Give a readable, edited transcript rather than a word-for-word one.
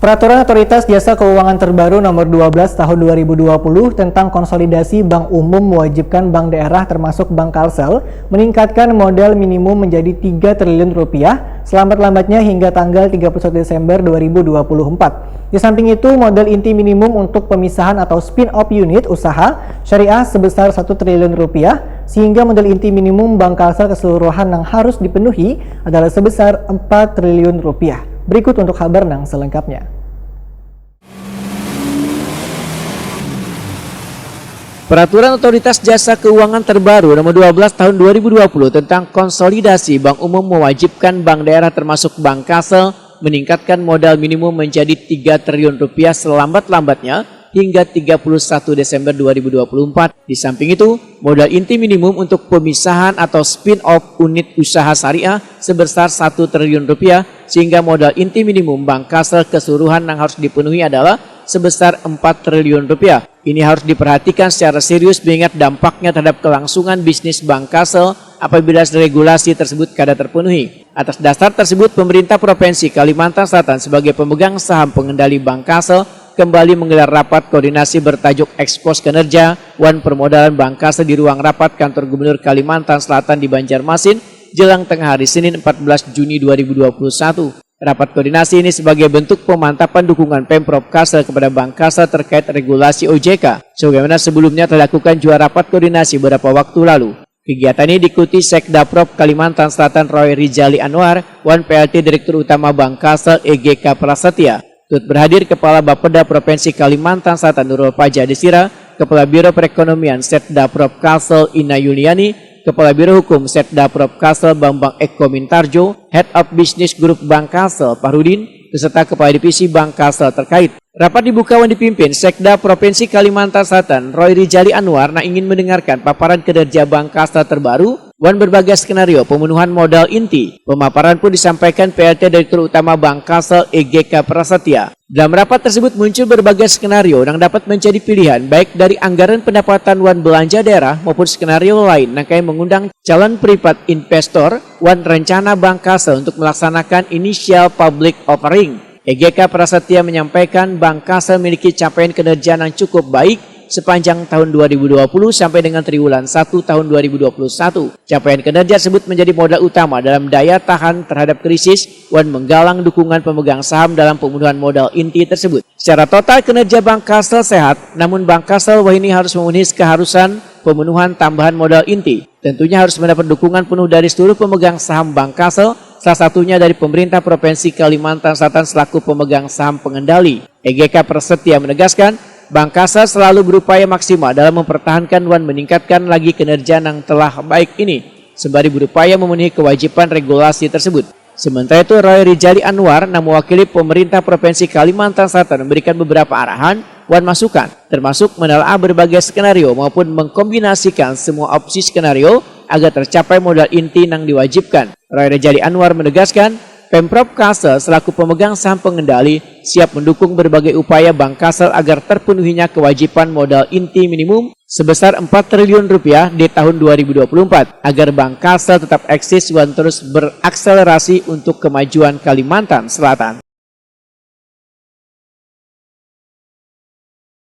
Peraturan Otoritas Jasa Keuangan Terbaru Nomor 12 Tahun 2020 tentang konsolidasi bank umum mewajibkan bank daerah termasuk Bank Kalsel meningkatkan modal minimum menjadi 3 triliun rupiah selambat-lambatnya hingga tanggal 31 Desember 2024. Di samping itu, modal inti minimum untuk pemisahan atau spin-off unit usaha syariah sebesar 1 triliun rupiah sehingga modal inti minimum Bank Kalsel keseluruhan yang harus dipenuhi adalah sebesar 4 triliun rupiah. Berikut untuk kabar yang selengkapnya. Peraturan Otoritas Jasa Keuangan Terbaru Nomor 12 Tahun 2020 tentang konsolidasi bank umum mewajibkan bank daerah termasuk Bank Kalsel meningkatkan modal minimum menjadi 3 triliun rupiah selambat-lambatnya hingga 31 Desember 2024. Di samping itu, modal inti minimum untuk pemisahan atau spin-off unit usaha syariah sebesar 1 triliun rupiah sehingga modal inti minimum Bank Kalsel keseluruhan yang harus dipenuhi adalah sebesar 4 triliun rupiah. Ini harus diperhatikan secara serius mengingat dampaknya terhadap kelangsungan bisnis Bank Kalsel apabila regulasi tersebut kada terpenuhi. Atas dasar tersebut, pemerintah Provinsi Kalimantan Selatan sebagai pemegang saham pengendali Bank Kalsel kembali menggelar rapat koordinasi bertajuk Ekspos Kinerja Wan Permodalan Bank Kalsel di ruang rapat kantor Gubernur Kalimantan Selatan di Banjarmasin jelang tengah hari Senin 14 Juni 2021. Rapat koordinasi ini sebagai bentuk pemantapan dukungan Pemprov Kalsel kepada Bank Kalsel terkait regulasi OJK, sebagaimana sebelumnya telah dilakukan juga rapat koordinasi beberapa waktu lalu. Kegiatan ini diikuti Sekdaprop Kalimantan Selatan Roy Rizali Anwar, Wan PLT Direktur Utama Bank Kalsel EGK Prasetya. Turut berhadir Kepala Bapeda Provinsi Kalimantan Selatan Nurul Paja Desira, Kepala Biro Perekonomian Sekdaprop Kalsel Ina Yuliani, Kepala Biro Hukum Sekdaprop Kalsel Bambang Eko Mintarjo, Head of Business Group Bank Kalsel Parudin, beserta Kepala Divisi Bank Kalsel terkait. Rapat dibuka dan dipimpin Sekda Provinsi Kalimantan Selatan Roy Rizali Anwar yang ingin mendengarkan paparan kinerja Bank Kalsel terbaru dan berbagai skenario pemenuhan modal inti. Pemaparan pun disampaikan PLT Direktur Utama Bank Kalsel EGK Prasetya. Dalam rapat tersebut muncul berbagai skenario yang dapat menjadi pilihan baik dari anggaran pendapatan wan belanja daerah maupun skenario lain yang kayak mengundang calon privat investor wan rencana Bank Kalsel untuk melaksanakan initial public offering. EGK Prasetya menyampaikan Bank Kalsel memiliki capaian kinerja yang cukup baik sepanjang tahun 2020 sampai dengan triwulan 1 tahun 2021. Capaian kinerja tersebut menjadi modal utama dalam daya tahan terhadap krisis dan menggalang dukungan pemegang saham dalam pemenuhan modal inti tersebut. Secara total kinerja Bank Kalsel sehat, namun Bank Kalsel ini harus memenuhi keharusan pemenuhan tambahan modal inti. Tentunya harus mendapat dukungan penuh dari seluruh pemegang saham Bank Kalsel, salah satunya dari pemerintah Provinsi Kalimantan Selatan selaku pemegang saham pengendali. EGK Prasetya menegaskan, Bank Kalsel selalu berupaya maksimal dalam mempertahankan dan meningkatkan lagi kinerja yang telah baik ini, sembari berupaya memenuhi kewajiban regulasi tersebut. Sementara itu, Roy Rizali Anwar yang mewakili pemerintah Provinsi Kalimantan Selatan memberikan beberapa arahan dan masukan, termasuk menelaah berbagai skenario maupun mengkombinasikan semua opsi skenario agar tercapai modal inti yang diwajibkan. Roy Rizali Anwar menegaskan, Pemprov Kalsel selaku pemegang saham pengendali siap mendukung berbagai upaya Bank Kalsel agar terpenuhinya kewajiban modal inti minimum sebesar 4 triliun rupiah di tahun 2024 agar Bank Kalsel tetap eksis dan terus berakselerasi untuk kemajuan Kalimantan Selatan.